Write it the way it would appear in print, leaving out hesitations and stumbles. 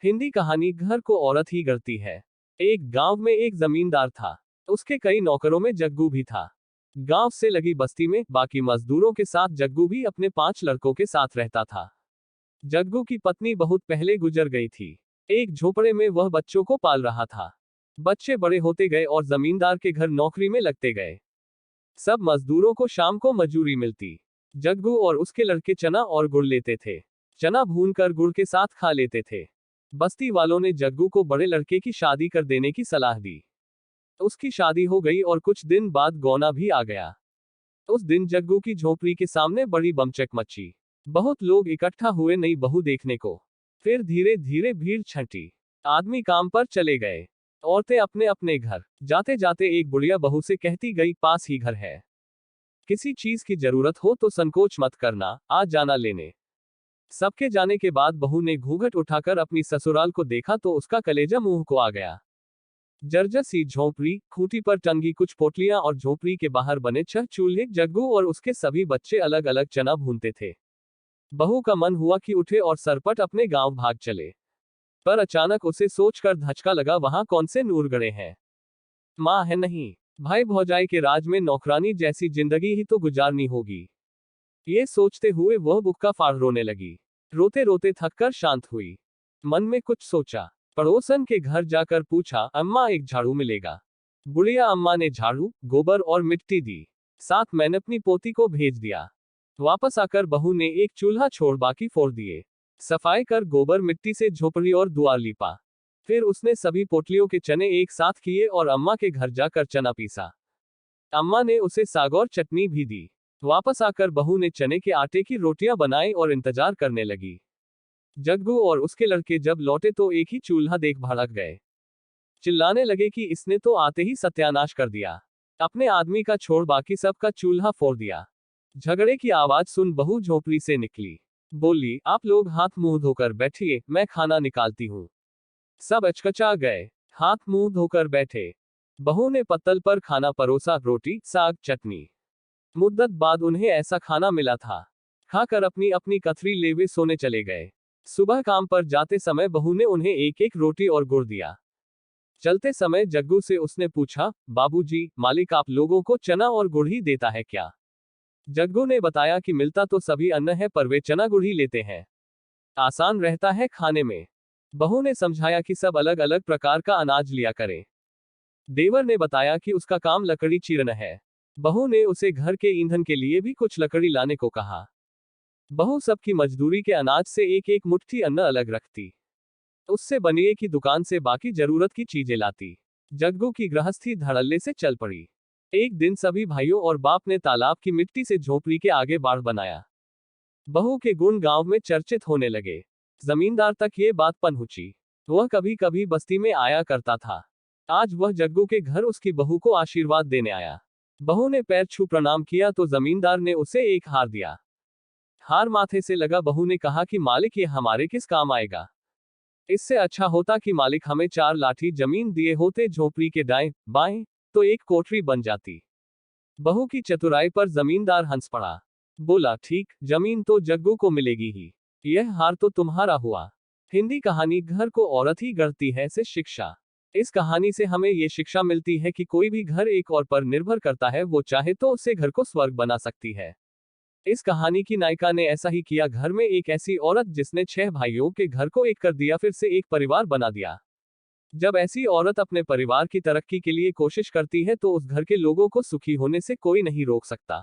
हिंदी कहानी घर को औरत ही गढ़ती है। एक गांव में एक जमींदार था। उसके कई नौकरों में जग्गू भी था। गांव से लगी बस्ती में बाकी मजदूरों के साथ जग्गू भी अपने 5 लड़कों के साथ रहता था। जग्गू की पत्नी बहुत पहले गुजर गई थी। एक झोपड़े में वह बच्चों को पाल रहा था। बच्चे बड़े होते गए और जमींदार के घर नौकरी में लगते गए। सब मजदूरों को शाम को मजूरी मिलती। जग्गू और उसके लड़के चना और गुड़ लेते थे। चना भूनकर गुड़ के साथ खा लेते थे। बस्ती वालों ने जग्गू को बड़े लड़के की शादी कर देने की सलाह दी। उसकी शादी हो गई और कुछ दिन बाद गौना भी आ गया। उस दिन जग्गू की झोपड़ी के सामने बड़ी बमचक मची। बहुत लोग इकट्ठा हुए नई बहू देखने को। फिर धीरे धीरे भीड़ छंटी। आदमी काम पर चले गए। औरतें अपने अपने घर। जाते जाते एक बुढ़िया बहू से कहती गई, पास ही घर है, किसी चीज की जरूरत हो तो संकोच मत करना, आ जाना लेने। सबके जाने के बाद बहू ने घूंघट उठाकर अपनी ससुराल को देखा तो उसका कलेजा मुंह को आ गया। जर्जर सी झोंपड़ी, खूंटी पर टंगी कुछ पोटलियां और झोंपड़ी के बाहर बने 6 चूल्हे। जग्गू और उसके सभी बच्चे अलग अलग चना भूनते थे। बहू का मन हुआ कि उठे और सरपट अपने गांव भाग चले। पर अचानक उसे सोचकर धचका लगा, वहां कौन से नूर गड़े हैं, मां है नहीं, भाई भौजाई के राज में नौकरानी जैसी जिंदगी ही तो गुजारनी होगी। ये सोचते हुए वह बुक्का फाड़ रोने लगी। रोते रोते थककर शांत हुई। मन में कुछ सोचा। पड़ोसन के घर जाकर पूछा, अम्मा एक झाड़ू मिलेगा? बुढ़िया अम्मा ने झाड़ू, गोबर और मिट्टी दी। साथ मैंने अपनी पोती को भेज दिया। वापस आकर बहू ने एक चूल्हा छोड़ बाकी फोड़ दिए। सफाई कर गोबर मिट्टी से झोपड़ी और दुआर लीपा। फिर उसने सभी पोटलियों के चने एक साथ किए और अम्मा के घर जाकर चना पीसा। अम्मा ने उसे साग और चटनी भी दी। वापस आकर बहू ने चने के आटे की रोटियां बनाई और इंतजार करने लगी। जग्गू और उसके लड़के जब लौटे तो एक ही चूल्हा देख भड़क गए। चिल्लाने लगे कि इसने तो आते ही सत्यानाश कर दिया। अपने आदमी का छोड़ बाकी सब का चूल्हा फोड़ दिया। झगड़े की आवाज सुन बहू झोपड़ी से निकली। बोली, आप लोग हाथ मुंह धोकर बैठिए, मैं खाना निकालती हूँ। सब अचकचा गए। हाथ मुंह धोकर बैठे। बहू ने पत्तल पर खाना परोसा, रोटी, साग, चटनी। मुद्दत बाद उन्हें ऐसा खाना मिला था। खाकर अपनी अपनी कथरी ले वे सोने चले गए। सुबह काम पर जाते समय बहू ने उन्हें एक एक रोटी और गुड़ दिया। चलते समय जग्गू से उसने पूछा, बाबूजी, मालिक आप लोगों को चना और गुड़ ही देता है क्या? जग्गू ने बताया कि मिलता तो सभी अन्न है पर वे चना गुड़ ही लेते हैं, आसान रहता है खाने में। बहू ने समझाया कि सब अलग अलग प्रकार का अनाज लिया करें। देवर ने बताया कि उसका काम लकड़ी चीरना है। बहू ने उसे घर के ईंधन के लिए भी कुछ लकड़ी लाने को कहा। बहू सबकी मजदूरी के अनाज से एक एक मुट्ठी अन्न अलग रखती। उससे बनिए की दुकान से बाकी जरूरत की चीजें लाती। जग्गू की गृहस्थी धड़ल्ले से चल पड़ी। एक दिन सभी भाइयों और बाप ने तालाब की मिट्टी से झोपड़ी के आगे बाड़ बनाया। बहू के गुण गांव में चर्चित होने लगे। जमींदार तक ये बात पहुंची। वह कभी कभी बस्ती में आया करता था। आज वह जग्गू के घर उसकी बहू को आशीर्वाद देने आया। बहू ने पैर छू प्रणाम किया तो जमींदार ने उसे एक हार दिया। हार माथे से लगा। बहू ने कहा कि मालिक ये हमारे किस काम आएगा? इससे अच्छा होता कि मालिक हमें 4 लाठी जमीन दिए होते, झोपड़ी के दाएं बाएं, तो एक कोठरी बन जाती। बहू की चतुराई पर जमींदार हंस पड़ा। बोला, ठीक, जमीन तो जग्गू को मिलेगी ही, यह हार तो तुम्हारा हुआ। हिंदी कहानी घर को औरत ही गढ़ती है से शिक्षा। इस कहानी से हमें ये शिक्षा मिलती है कि कोई भी घर एक और पर निर्भर करता है, वो चाहे तो उसे घर को स्वर्ग बना सकती है। इस कहानी की नायिका ने ऐसा ही किया। घर में एक ऐसी औरत जिसने 6 भाइयों के घर को एक कर दिया, फिर से एक परिवार बना दिया। जब ऐसी औरत अपने परिवार की तरक्की के लिए कोशिश करती है तो उस घर के लोगों को सुखी होने से कोई नहीं रोक सकता।